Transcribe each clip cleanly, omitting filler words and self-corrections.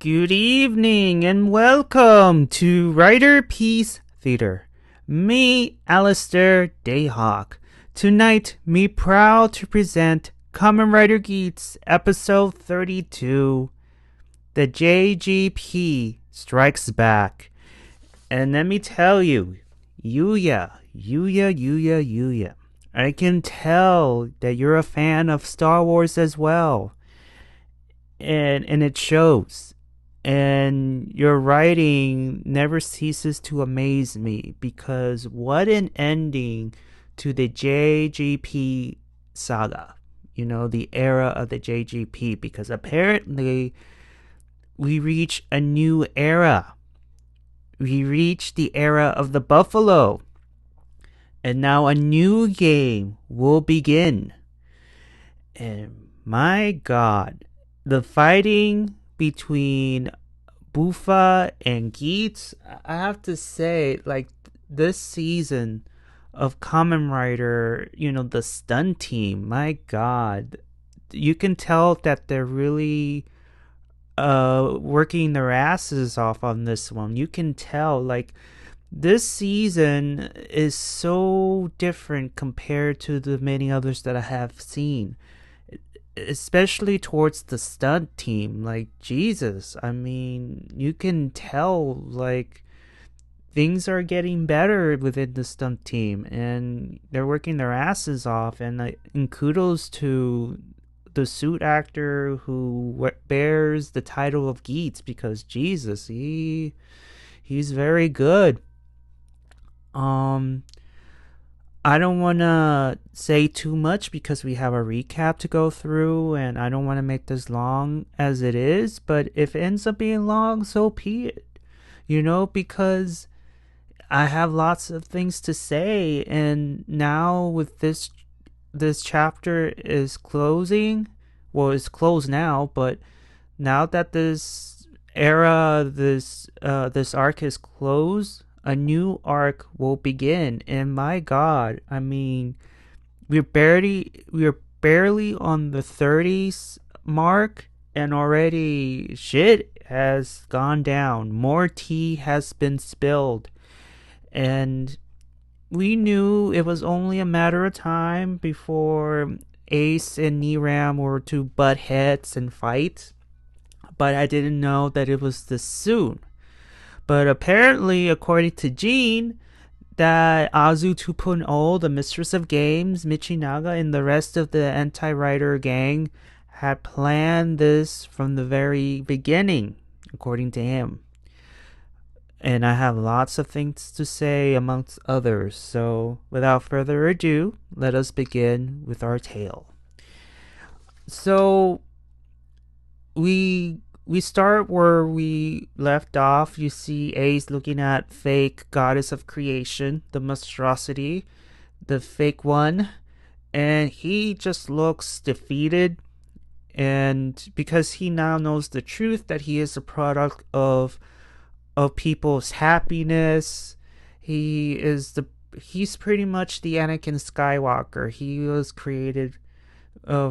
Good evening and welcome to Riderpiece Theater. Me, Alistair Dayhawk. Tonight, me proud to present Kamen Rider Geats episode 32, The JGP Strikes Back. And let me tell you, Yuya, I can tell that you're a fan of Star Wars as well. And it shows. And your writing never ceases to amaze me, because what an ending to the JGP saga. You know, the era of the JGP, because apparently we reach a new era. We reach the era of the Buffalo. And now a new game will begin. And my God, the fighting between Bufa and Geats, I have to say, like, this season of Kamen Rider, the stun team, my God, you can tell that they're really working their asses off on this one. You can tell, like, this season is so different compared to the many others that I have seen, especially towards the stunt team. Like, Jesus, I mean, you can tell, like, things are getting better within the stunt team, and they're working their asses off. And kudos to the suit actor who bears the title of Geats, because Jesus, he's very good. I don't want to say too much because we have a recap to go through, and I don't want to make this long as it is, but if it ends up being long, so be it. Because I have lots of things to say, and now with this chapter is closing, well, it's closed now, but now that this era, this arc is closed, a new arc will begin. And my God, I mean, we're barely on the 30s mark, and already shit has gone down. More tea has been spilled, and we knew it was only a matter of time before Ace and Niram were to butt heads and fight, but I didn't know that it was this soon. But apparently, according to Jean, that Azu 2.0, the Mistress of Games, Michinaga, and the rest of the anti-rider gang had planned this from the very beginning, according to him. And I have lots of things to say, amongst others. So, without further ado, let us begin with our tale. So, we start where we left off. You see Ace looking at fake goddess of creation, the monstrosity, the fake one, and he just looks defeated. And because he now knows the truth that he is a product of people's happiness, he's pretty much the Anakin Skywalker. He was created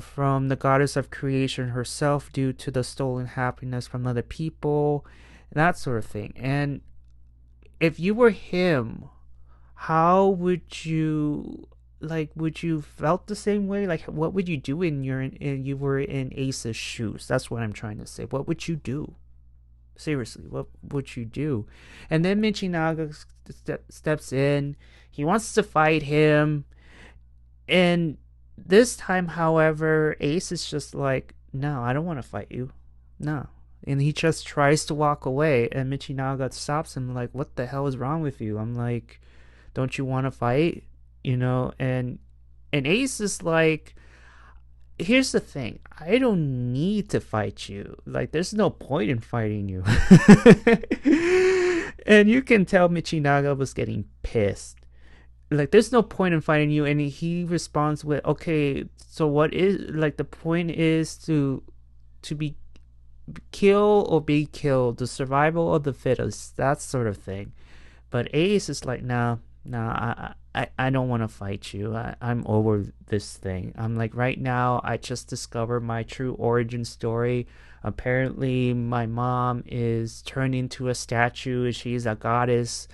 from the goddess of creation herself due to the stolen happiness from other people, that sort of thing. And if you were him, how would you, would you felt the same way? Like, what would you do when you were in Ace's shoes? That's what I'm trying to say. What would you do? Seriously, what would you do? And then Michinaga steps in. He wants to fight him, and this time, however, Ace is just like, no, I don't want to fight you. No. And he just tries to walk away, and Michinaga stops him, like, what the hell is wrong with you? I'm like, don't you want to fight? And Ace is like, here's the thing, I don't need to fight you. Like, there's no point in fighting you. And you can tell Michinaga was getting pissed. Like, there's no point in fighting you. And he responds with, okay, so what is, like, the point is to be kill or be killed, the survival of the fittest, that sort of thing. But Ace is like, nah, Nah, I don't want to fight you. I'm over this thing. I'm like, right now, I just discovered my true origin story. Apparently, my mom is turned into a statue. She's a goddess,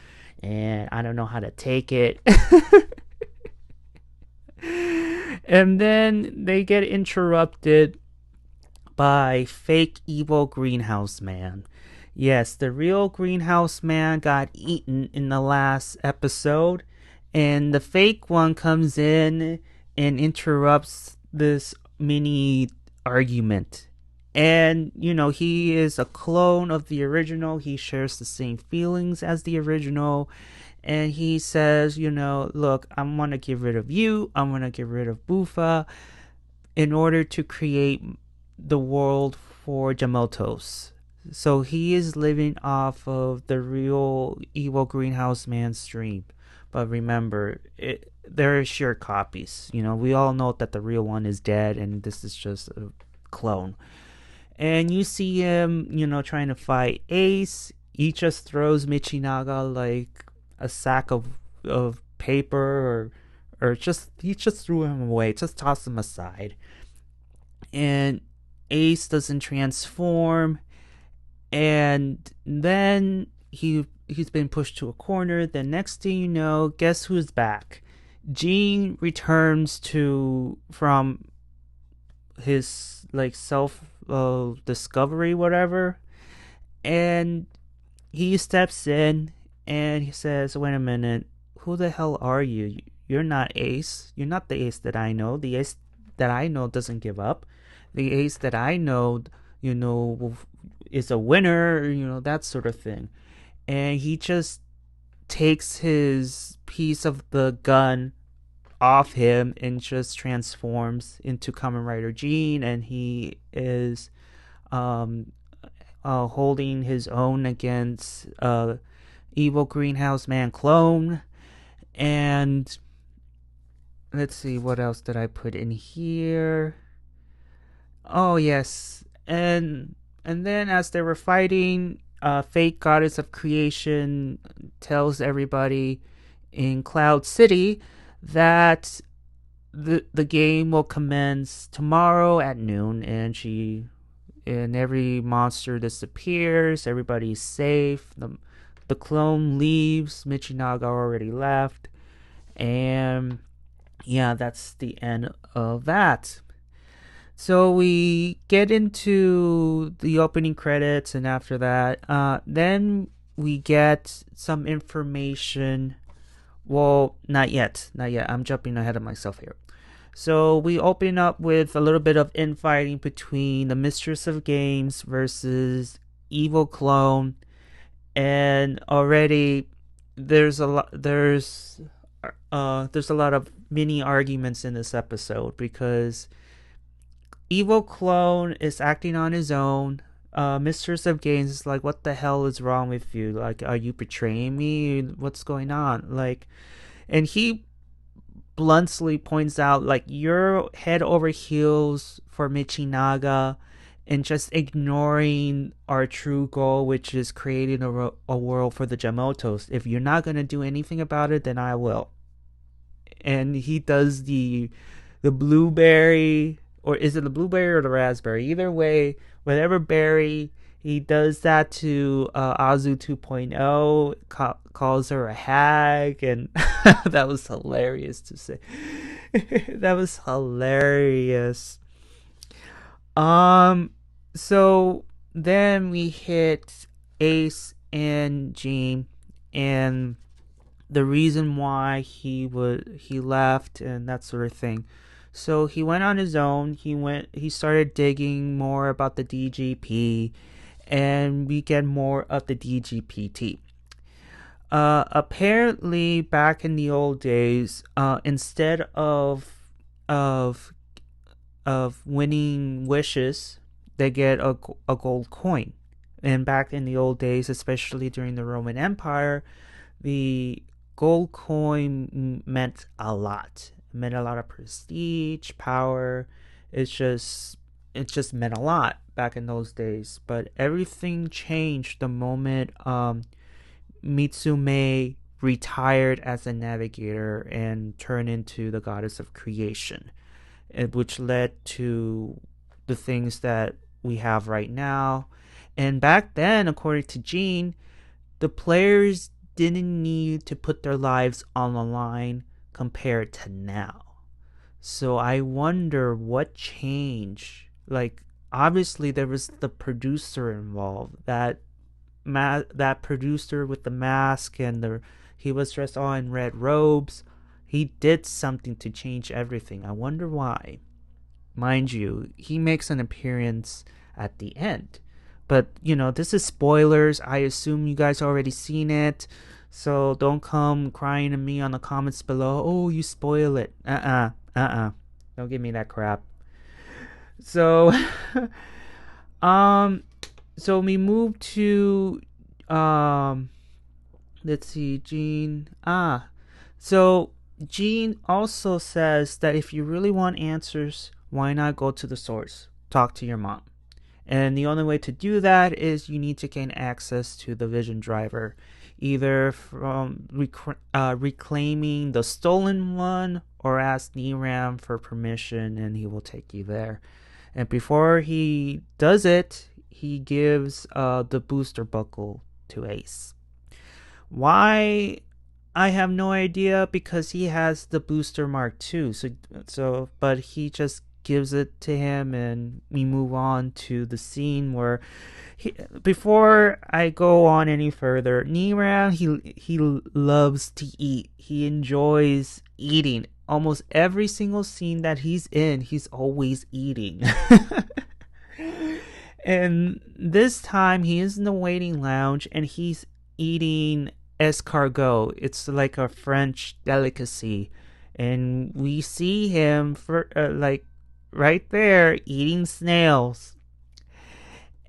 and I don't know how to take it. And then they get interrupted by fake evil greenhouse man. Yes, the real greenhouse man got eaten in the last episode, and the fake one comes in and interrupts this mini argument. And, he is a clone of the original. He shares the same feelings as the original. And he says, look, I'm going to get rid of you. I'm going to get rid of Bufa in order to create the world for Jamotos. So he is living off of the real evil greenhouse man's dream. But remember, there are shared copies. We all know that the real one is dead and this is just a clone. And you see him, trying to fight Ace. He just throws Michinaga like a sack of paper, or just he just threw him away, just tossed him aside. And Ace doesn't transform, and then he's been pushed to a corner. The next thing you know, guess who's back? Gene returns from his like self discovery, whatever, and he steps in and he says, "Wait a minute, who the hell are you? You're not Ace. You're not the Ace that I know. The Ace that I know doesn't give up. The Ace that I know, is a winner, that sort of thing." And he just takes his piece of the gun off him and just transforms into Kamen Rider Gene, and he is holding his own against evil greenhouse man clone. And let's see, what else did I put in here? Oh yes, and then as they were fighting, fake goddess of creation tells everybody in Cloud City that the game will commence tomorrow at noon, and every monster disappears. Everybody's safe. The clone leaves. Michinaga already left, and yeah, that's the end of that. So we get into the opening credits, and after that, then we get some information. Well, not yet. I'm jumping ahead of myself here. So we open up with a little bit of infighting between the Mistress of Games versus Evil Clone, and already there's a lot of mini arguments in this episode because Evil Clone is acting on his own. Mistress of Games is like, what the hell is wrong with you? Like, are you betraying me? What's going on? Like, and he bluntly points out, like, you're head over heels for Michinaga and just ignoring our true goal, which is creating a world for the Jamotos. If you're not going to do anything about it, then I will. And he does the blueberry, or is it the blueberry or the raspberry? Either way, whatever berry, he does that to Azu 2.0, calls her a hag, and that was hilarious to say. That was hilarious. So then we hit Ace and Gene, and the reason why he left and that sort of thing. So he went on his own. He started digging more about the DGP, and we get more of the DGPT. Apparently, back in the old days, instead of winning wishes, they get a gold coin. And back in the old days, especially during the Roman Empire, the gold coin meant a lot. It meant a lot of prestige, power. It just meant a lot back in those days. But everything changed the moment Mitsume retired as a navigator and turned into the goddess of creation, which led to the things that we have right now. And back then, according to Gene, the players didn't need to put their lives on the line compared to now. So I wonder what changed. Like, obviously there was the producer involved. That producer with the mask and he was dressed all in red robes. He did something to change everything. I wonder why. Mind you, he makes an appearance at the end. But, this is spoilers. I assume you guys already seen it. So don't come crying to me on the comments below. Oh, you spoil it. Don't give me that crap. So, so we move to, let's see, Gene. So Gene also says that if you really want answers, why not go to the source? Talk to your mom. And the only way to do that is you need to gain access to the vision driver, either from reclaiming the stolen one or ask Niram for permission and he will take you there. And before he does it, he gives the booster buckle to Ace. Why? I have no idea, because he has the booster mark too. But he just gives it to him, and we move on to the scene where before I go on any further, Niram, he loves to eat. He enjoys eating. Almost every single scene that he's in, he's always eating. And this time he is in the waiting lounge and he's eating escargot. It's like a French delicacy, and we see him for right there eating snails.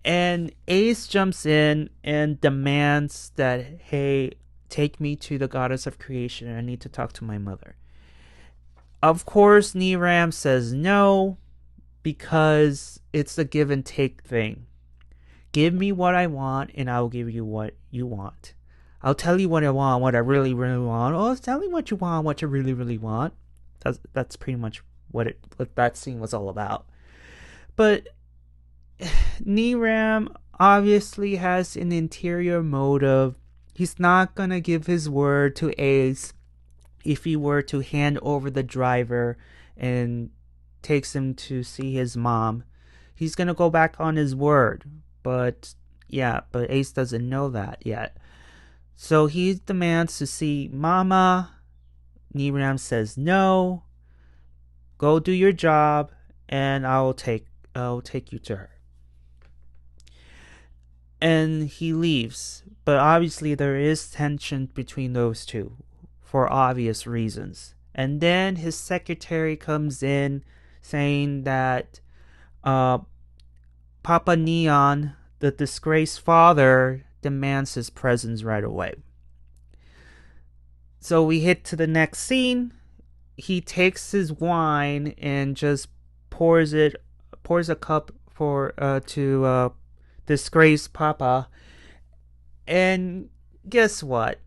And Ace jumps in and demands that, hey, take me to the goddess of creation. I need to talk to my mother. Of course, Niram says no, because it's a give and take thing. Give me what I want and I'll give you what you want. I'll tell you what I want, what I really, really want. Oh, tell me what you want, what you really, really want. That's pretty much what that scene was all about. But Niram obviously has an interior motive. He's not gonna give his word to Ace if he were to hand over the driver and takes him to see his mom. He's gonna go back on his word. But Ace doesn't know that yet. So he demands to see Mama. Niram says no. Go do your job and I'll take you to her. And he leaves. But obviously there is tension between those two for obvious reasons. And then his secretary comes in saying that Papa Neon, the disgraced father, demands his presence right away. So we hit to the next scene. He takes his wine and just pours a cup to disgraced Papa. And guess what?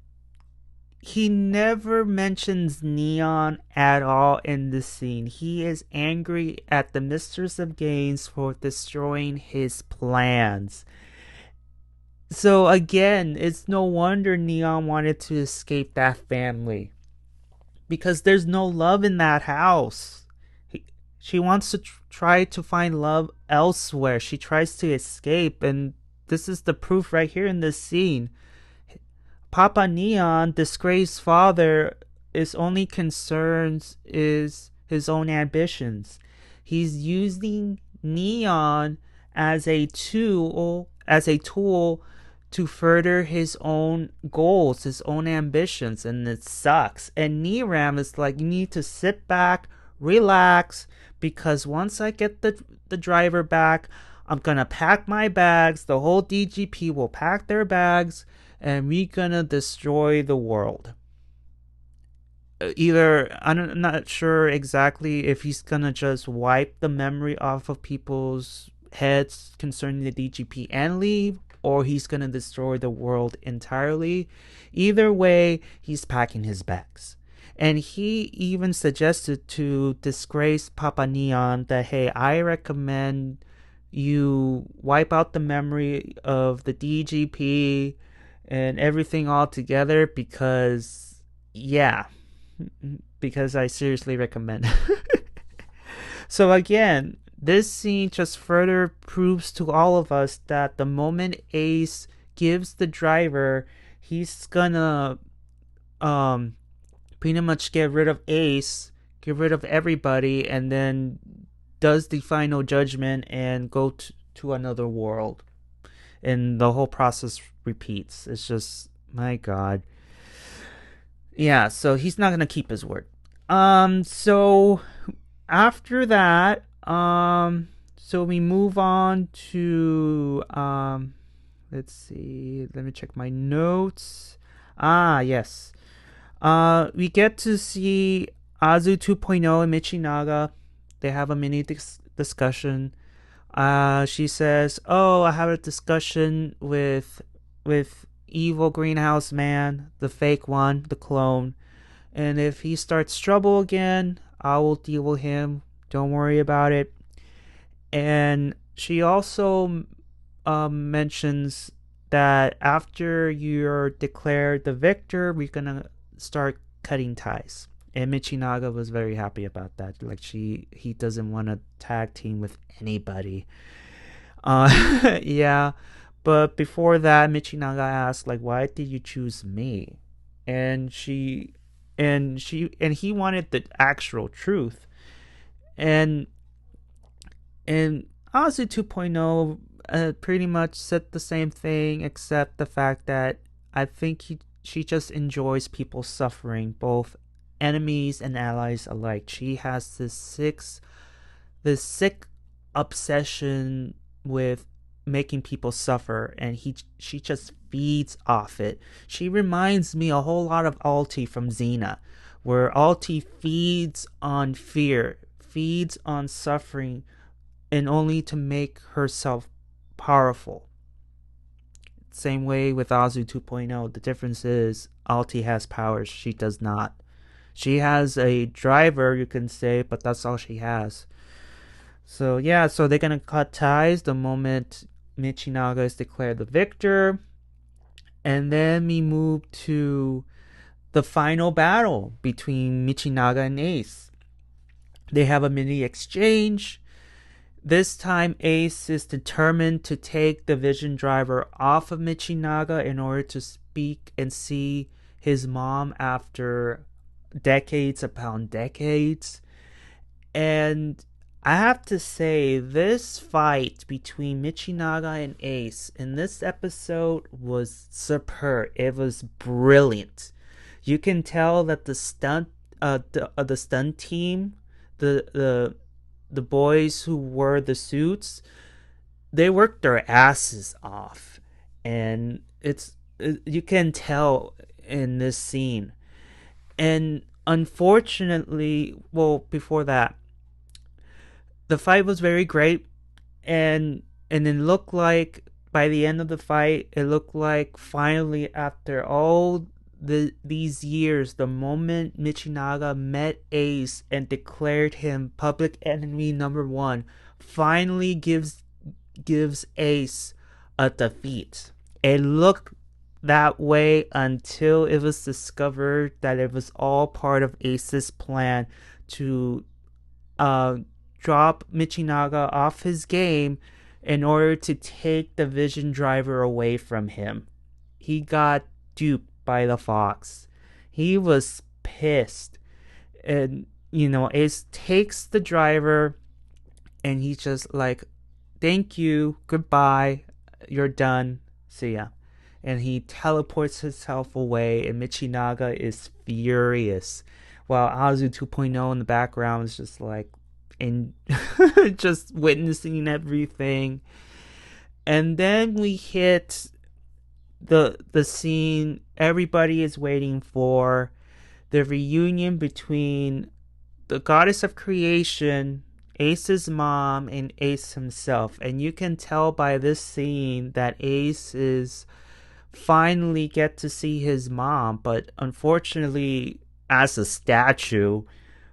He never mentions Neon at all in this scene. He is angry at the Mistress of Games for destroying his plans. So again, it's no wonder Neon wanted to escape that family, because there's no love in that house. She wants to try to find love elsewhere. She tries to escape, and this is the proof right here in this scene. Papa Neon, disgraced father, his only concerns is his own ambitions. He's using Neon as a tool to further his own goals, his own ambitions, and it sucks. And Niram is like, you need to sit back, relax, because once I get the driver back, I'm gonna pack my bags, the whole DGP will pack their bags, and we gonna destroy the world. Either, I'm not sure exactly if he's gonna just wipe the memory off of people's heads concerning the DGP and leave, or he's gonna destroy the world entirely. Either way, he's packing his bags. And he even suggested to disgrace Papa Neon that, hey, I recommend you wipe out the memory of the DGP and everything all together because, yeah, because I seriously recommend. So again, this scene just further proves to all of us that the moment Ace gives the driver, he's gonna pretty much get rid of Ace, get rid of everybody, and then does the final judgment and go to another world. And the whole process repeats. It's just, my God. Yeah, so he's not gonna keep his word. So after that, so we move on to let's see, let me check my notes. Yes. We get to see Azu 2.0 and Michinaga. They have a mini discussion. She says, "Oh, I have a discussion with evil greenhouse man, the fake one, the clone. And if he starts trouble again, I will deal with him. Don't worry about it." And she also mentions that after you're declared the victor, we're gonna start cutting ties. And Michinaga was very happy about that. Like he doesn't want to tag team with anybody. Yeah. But before that, Michinaga asked, like, why did you choose me? And he wanted the actual truth. And Azu 2.0 pretty much said the same thing, except the fact that I think she just enjoys people suffering, both enemies and allies alike. She has this sick obsession with making people suffer, and she just feeds off it. She reminds me a whole lot of Alti from Xena, where Alti feeds on fear, feeds on suffering, and only to make herself powerful. Same way with Azu 2.0. The difference is Alti has powers, she does not. She has a driver, you can say, but that's all she has. So yeah, so they're gonna cut ties the moment Michinaga is declared the victor. And then we move to the final battle between Michinaga and Ace. They have a mini exchange. This time Ace is determined to take the Vision Driver off of Michinaga in order to speak and see his mom after decades upon decades. And I have to say, this fight between Michinaga and Ace in this episode was superb. It was brilliant. You can tell that the stunt team, the boys who wore the suits, they worked their asses off, and you can tell in this scene. And unfortunately, well, before that, the fight was very great, and it looked like by the end of the fight, it looked like finally after all these years, the moment Michinaga met Ace and declared him public enemy number one, finally gives Ace a defeat. It looked that way until it was discovered that it was all part of Ace's plan to drop Michinaga off his game in order to take the Vision Driver away from him. He got duped by the Fox. He was pissed. And, Ace takes the driver and he's just like, thank you, goodbye, you're done, see ya. And he teleports himself away, and Michinaga is furious, while Azu 2.0 in the background is just like, just witnessing everything. And then we hit the scene everybody is waiting for, the reunion between the goddess of creation, Ace's mom and Ace himself. And you can tell by this scene that Ace is finally get to see his mom, but unfortunately as a statue.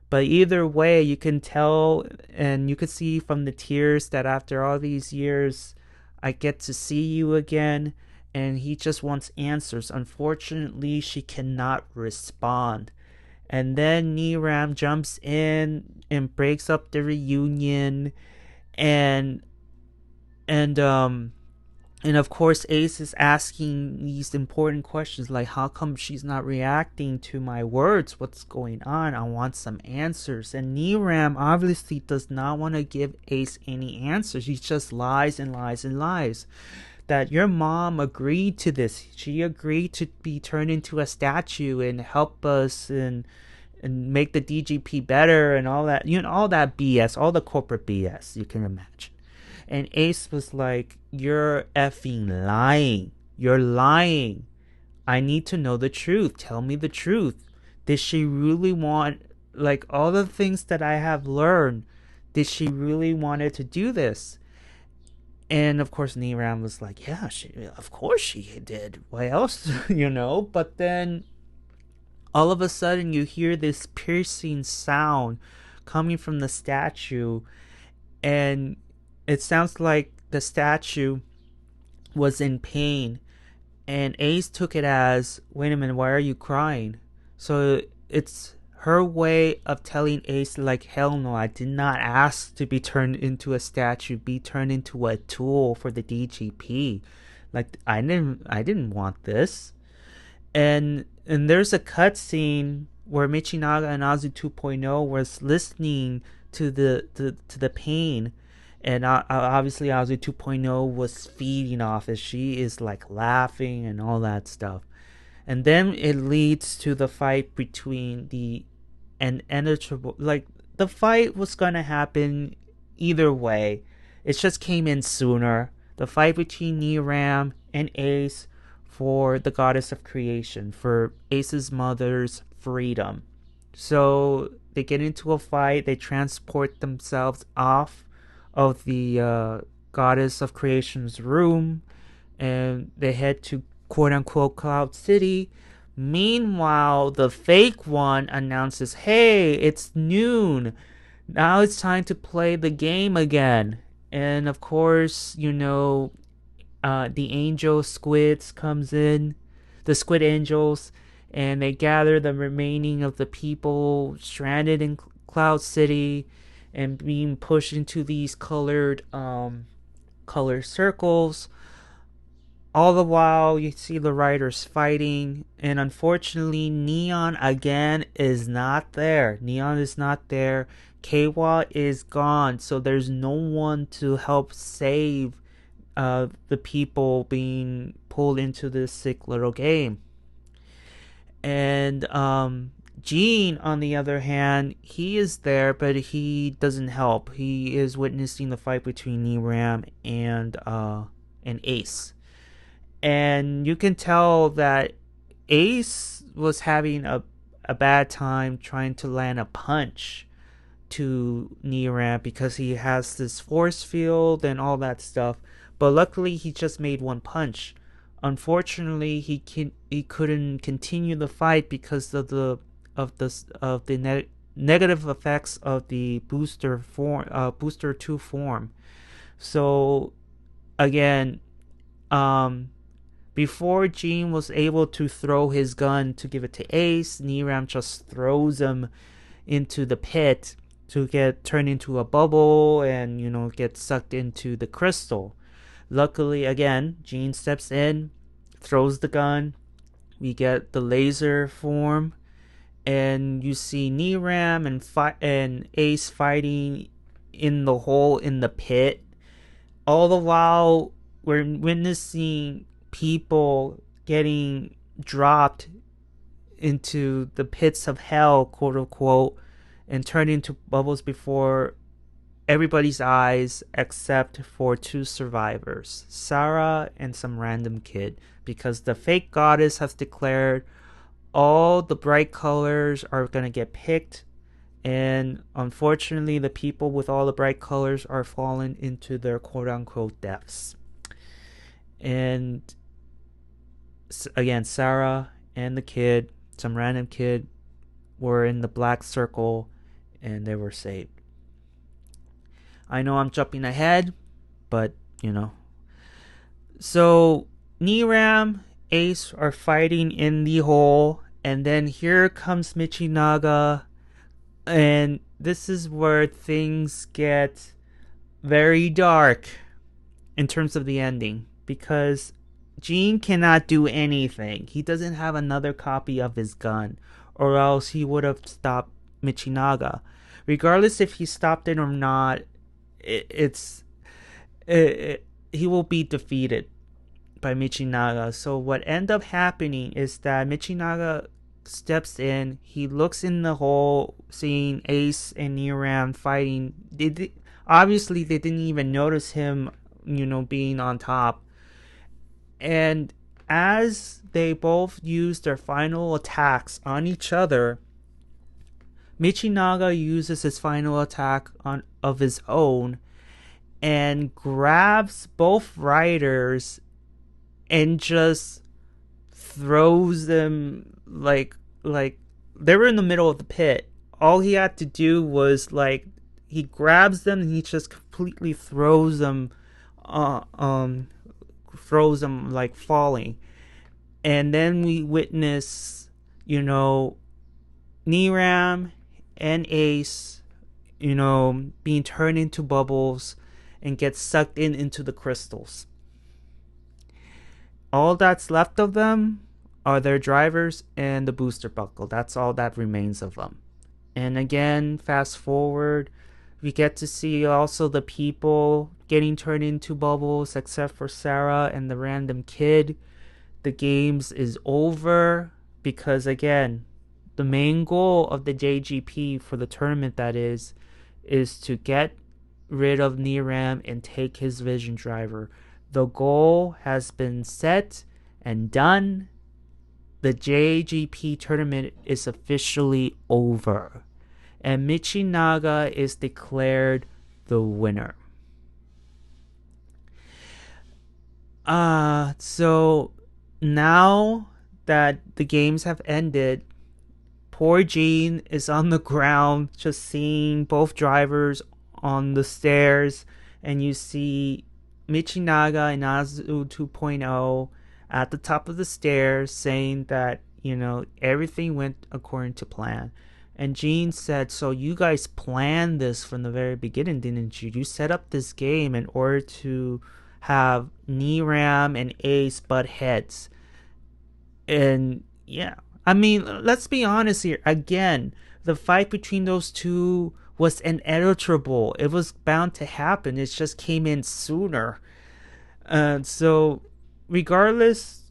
But either way, you can tell and you can see from the tears that after all these years, I get to see you again. And he just wants answers. Unfortunately, she cannot respond. And then Niram jumps in and breaks up the reunion, and and um and of course Ace is asking these important questions like, how come she's not reacting to my words? What's going on? I want some answers. And Niram obviously does not want to give Ace any answers. He just lies and lies and lies. That your mom agreed to this. She agreed to be turned into a statue and help us and make the DGP better and all that, all that BS, all the corporate BS you can imagine. And Ace was like, you're effing lying. You're lying. I need to know the truth. Tell me the truth. Did she really want, like, all the things that I have learned? Did she really wanted to do this? And of course, Niram was like, yeah, of course she did. What else, But then all of a sudden, you hear this piercing sound coming from the statue, and it sounds like the statue was in pain. And Ace took it as, wait a minute, why are you crying? So it's her way of telling Ace, like, hell no, I did not ask to be turned into a statue, be turned into a tool for the DGP. Like, I didn't want this. And there's a cutscene where Michinaga and Azu 2.0 was listening to the pain, and obviously Azu 2.0 was feeding off as she is like laughing and all that stuff. And then it leads to the fight between the inevitable, like, the fight was gonna happen either way. It just came in sooner. The fight between Niram and Ace for the goddess of creation, for Ace's mother's freedom. So they get into a fight, they transport themselves off of the goddess of creation's room, and they head to quote unquote Cloud City. Meanwhile, the fake one announces, hey, it's noon. Now it's time to play the game again. And of course, the angel squids comes in, the squid angels, and they gather the remaining of the people stranded in Cloud City and being pushed into these colored circles. All the while, you see the riders fighting, and unfortunately, Neon again is not there. Neon is not there. Kawa is gone, so there's no one to help save the people being pulled into this sick little game. And Gene, on the other hand, he is there, but he doesn't help. He is witnessing the fight between Niram and Ace. And you can tell that Ace was having a bad time trying to land a punch to Niram because he has this force field and all that stuff. But luckily, he just made one punch. Unfortunately, he couldn't continue the fight because of the negative effects of the booster 2 form. So again, before Gene was able to throw his gun to give it to Ace, Niram just throws him into the pit to get turned into a bubble and get sucked into the crystal. Luckily, again, Gene steps in, throws the gun. We get the laser form, and you see Niram and Ace fighting in the hole in the pit. All the while, we're witnessing people getting dropped into the pits of hell, quote unquote, and turned into bubbles before everybody's eyes except for 2 survivors, Sarah and some random kid, because the fake goddess has declared all the bright colors are going to get picked And unfortunately, the people with all the bright colors are falling into their quote-unquote deaths. And again, Sarah and the kid, some random kid, were in the black circle and they were saved. I know I'm jumping ahead, but So Niram, Ace are fighting in the hole, and then here comes Michinaga, and this is where things get very dark in terms of the ending, because Gene cannot do anything. He doesn't have another copy of his gun, or else he would have stopped Michinaga. Regardless if he stopped it or not, he will be defeated by Michinaga. So what ended up happening is that Michinaga steps in. He looks in the hole, seeing Ace and Niram fighting. Obviously, they didn't even notice him, being on top. And as they both use their final attacks on each other, Michinaga uses his final attack of his own and grabs both riders and just throws them like they were in the middle of the pit. All he had to do was he grabs them and he just completely throws them like falling. And then we witness, Niram and Ace, being turned into bubbles and get sucked into the crystals. All that's left of them are their drivers and the booster buckle. That's all that remains of them. And again, fast forward, we get to see also the people getting turned into bubbles, except for Sarah and the random kid. The games is over because, again, the main goal of the JGP for the tournament, that is to get rid of Niram and take his vision driver. The goal has been set and done. The JGP tournament is officially over. And Michinaga is declared the winner. So now that the games have ended, poor Gene is on the ground just seeing both drivers on the stairs, and you see Michinaga and Azu 2.0 at the top of the stairs saying that, everything went according to plan. And Gene said, so you guys planned this from the very beginning, didn't you? You set up this game in order to have Niram and Ace butt heads. And yeah, I mean, let's be honest here. Again, the fight between those two was inevitable. It was bound to happen. It just came in sooner. So regardless,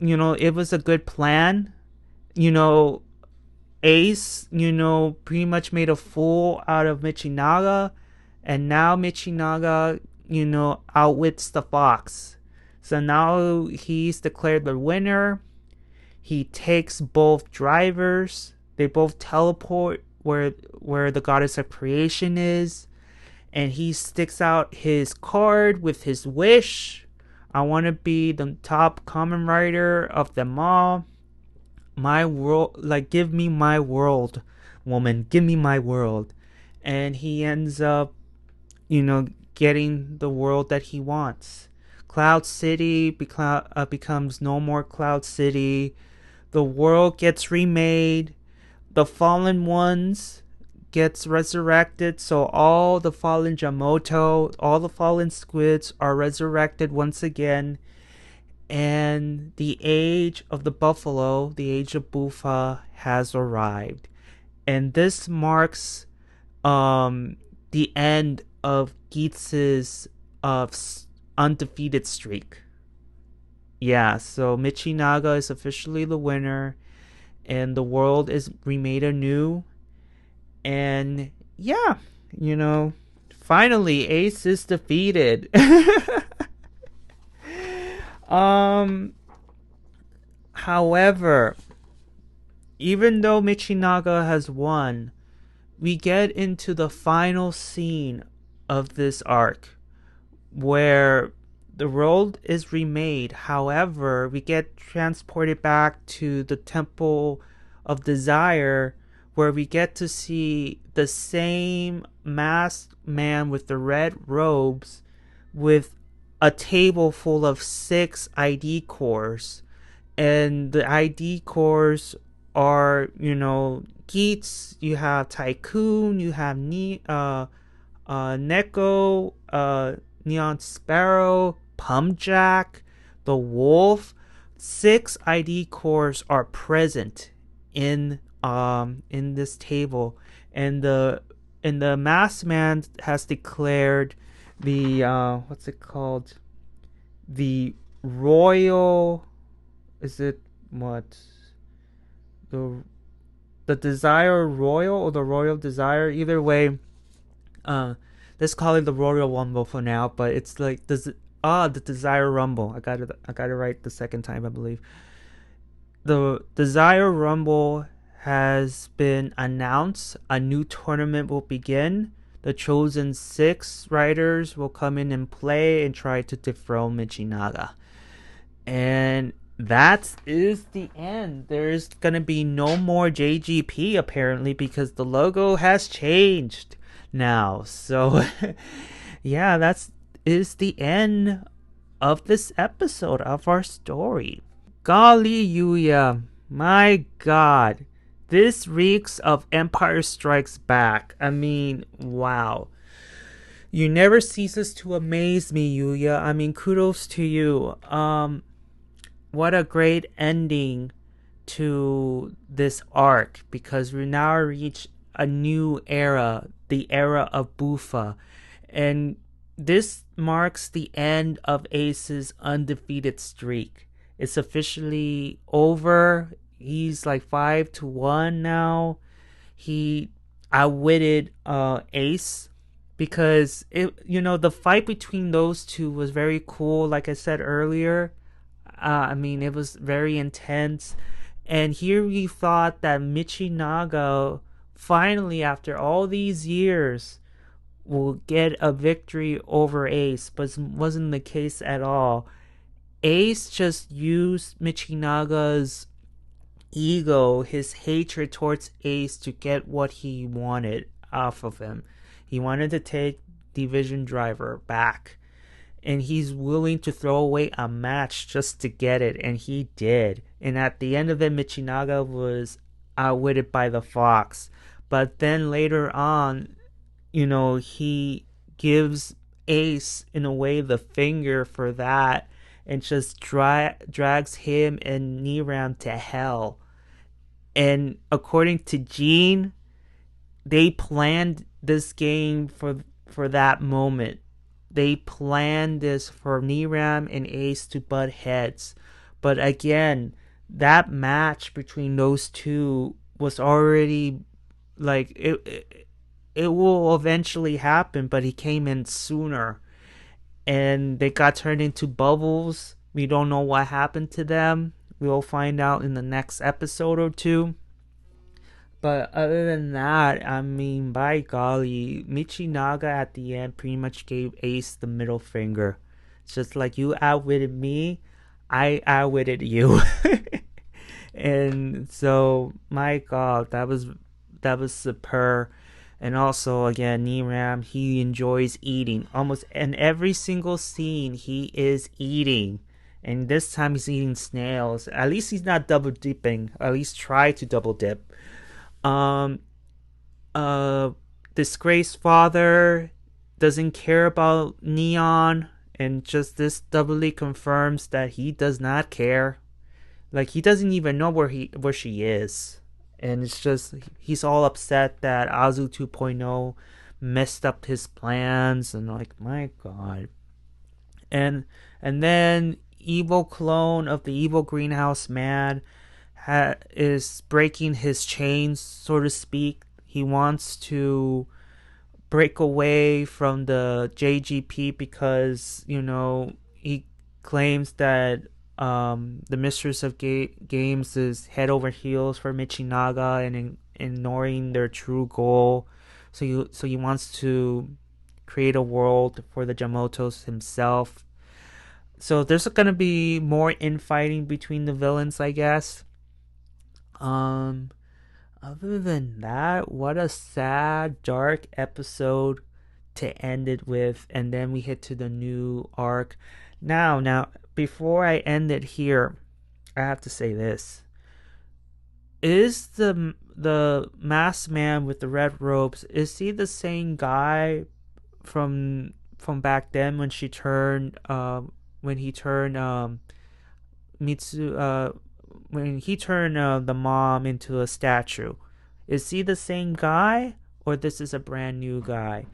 it was a good plan. Ace, pretty much made a fool out of Michinaga, and now Michinaga, outwits the fox. So now he's declared the winner. He takes both drivers. They both teleport where the goddess of creation is, and he sticks out his card with his wish. I want to be the top Kamen Rider of them all. My world, give me my world, woman, give me my world. And he ends up, getting the world that he wants. Cloud City becomes no more Cloud City. The world gets remade. The fallen ones gets resurrected. So all the fallen Jamoto, all the fallen squids are resurrected once again. And the age of the buffalo, the age of Bufa, has arrived. And this marks the end of Geats' undefeated streak. Yeah, so Michinaga is officially the winner, and the world is remade anew. And yeah, finally Ace is defeated. However, even though Michinaga has won, we get into the final scene of this arc where the world is remade. However, we get transported back to the Temple of Desire, where we get to see the same masked man with the red robes with a table full of 6 ID cores. And the ID cores are, Geats, you have Tycoon, you have Neko, Neon Sparrow, Pumjack, the Wolf. 6 ID cores are present in this table, and the masked man has declared the what's it called? The royal, is it what? The Desire Royal or the Royal Desire? Either way, let's call it the Royal Rumble for now, but it's like the Desire Rumble. I got it right the second time, I believe. The Desire Rumble has been announced. A new tournament will begin. The chosen 6 riders will come in and play and try to dethrone Michinaga. And that is the end. There's gonna be no more JGP apparently, because the logo has changed now. So yeah, that is the end of this episode of our story. Golly Yuya, my god, this reeks of Empire Strikes Back. I mean, wow. You never ceases to amaze me, Yuya. I mean, kudos to you. What a great ending to this arc, because we now reach a new era, the era of Bufa. And this marks the end of Ace's undefeated streak. It's officially over. He's like 5-1 now. He outwitted Ace, because the fight between those two was very cool. Like I said earlier, I mean, it was very intense. And here we thought that Michinaga finally, after all these years, will get a victory over Ace, but wasn't the case at all. Ace just used Michinaga's ego, his hatred towards Ace, to get what he wanted off of him. He wanted to take Division Driver back, and he's willing to throw away a match just to get it, and he did. And at the end of it, Michinaga was outwitted by the Fox. But then later on, he gives Ace, in a way, the finger for that, and just drags him and Niram to hell. And according to Gene, they planned this game for that moment. They planned this for Niram and Ace to butt heads. But again, that match between those two was already like it will eventually happen, but he came in sooner. And they got turned into bubbles. We don't know what happened to them. We'll find out in the next episode or two. But other than that, I mean, by golly, Michinaga at the end pretty much gave Ace the middle finger. It's just like, you outwitted me, I outwitted you. And so, my god, that was superb. And also, again, Niram, he enjoys eating. Almost in every single scene, he is eating. And this time he's eating snails. At least he's not double dipping. At least try to double dip. Disgraced father doesn't care about Neon. And just this doubly confirms that he does not care. Like, he doesn't even know where she is. And it's just, he's all upset that Azu 2.0 messed up his plans, and like, my god. And then evil clone of the evil greenhouse man is breaking his chains, so to speak. He wants to break away from the JGP because, he claims that the Mistress of Games is head over heels for Michinaga, and ignoring their true goal. So he wants to create a world for the Jamotos himself. So there's gonna be more infighting between the villains, I guess. Um, Other than that, what a sad, dark episode to end it with, and then we hit to the new arc. Now, before I end it here, I have to say this: is the masked man with the red robes? Is he the same guy from back then when she turned when he turned Mitsu when he turned the mom into a statue? Is he the same guy, or this is a brand new guy?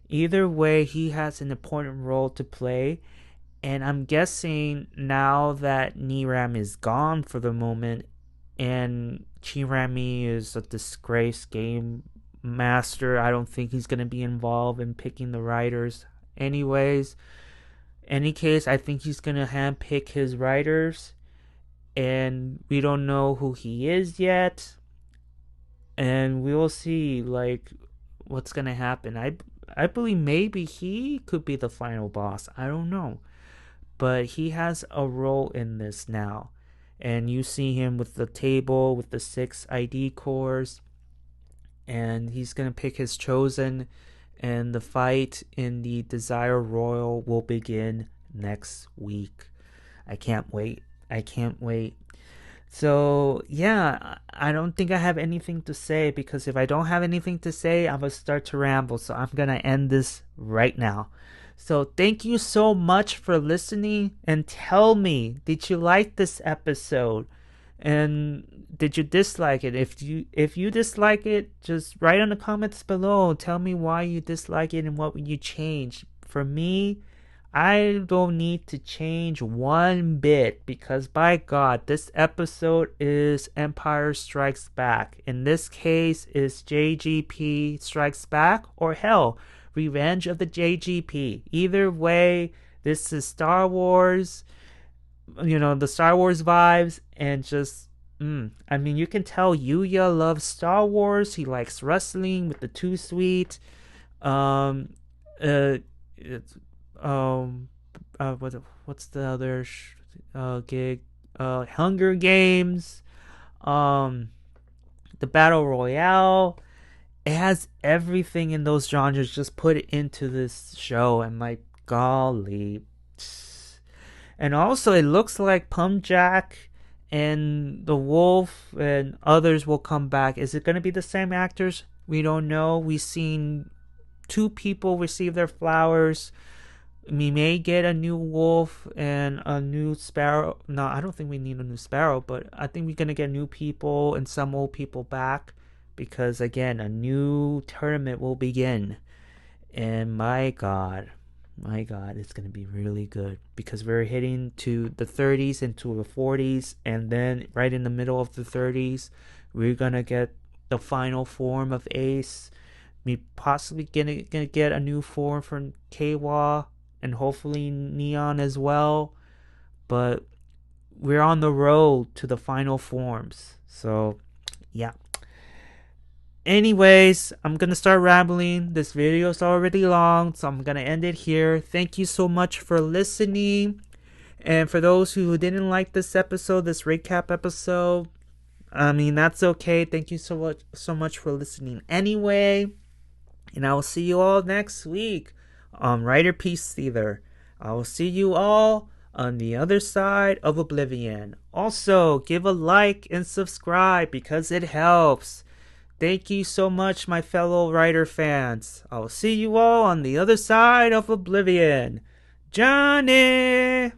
Either way, he has an important role to play, and I'm guessing now that Niram is gone for the moment, and Chirami is a disgraced game master, I don't think he's gonna be involved in picking the writers. Anyways, any case, I think he's gonna handpick his writers, and we don't know who he is yet, and we will see like what's gonna happen. I believe maybe he could be the final boss. I don't know, but he has a role in this now, and you see him with the table with the 6 ID cores, and he's gonna pick his chosen, and the fight in the Desire Royal will begin next week. I can't wait. I can't wait. So, yeah, I don't think I have anything to say, because if I don't have anything to say, I'm going to start to ramble. So, I'm going to end this right now. So, thank you so much for listening, and tell me, did you like this episode? And did you dislike it? If you dislike it, just write in the comments below. Tell me why you dislike it and what would you change. For me, I don't need to change one bit, because by God, this episode is Empire Strikes Back. In this case, is JGP Strikes Back, or hell, Revenge of the JGP. Either way, this is Star Wars, the Star Wars vibes, and just, I mean, you can tell Yuya loves Star Wars. He likes wrestling with the Too Sweet. It's what's the other gig? Hunger Games, the Battle Royale. It has everything in those genres just put it into this show, and like, golly. And also, it looks like Pum Jack and the Wolf and others will come back. Is it going to be the same actors? We don't know. We've seen 2 people receive their flowers. We may get a new Wolf and a new Sparrow. No, I don't think we need a new Sparrow, but I think we're going to get new people and some old people back, because, again, a new tournament will begin. And my God, it's going to be really good, because we're hitting to the 30s into the 40s, and then right in the middle of the 30s, we're going to get the final form of Ace. We possibly gonna get a new form from Kawa, and hopefully Neon as well. But we're on the road to the final forms. So, yeah. Anyways, I'm gonna start rambling. This video is already long, so I'm gonna end it here. Thank you so much for listening. And for those who didn't like this episode, this recap episode, I mean, that's okay. Thank you so much for listening anyway. And I will see you all next week on Riderpiece Theater. I will see you all on the other side of Oblivion. Also, give a like and subscribe, because it helps. Thank you so much, my fellow writer fans. I will see you all on the other side of Oblivion. Johnny!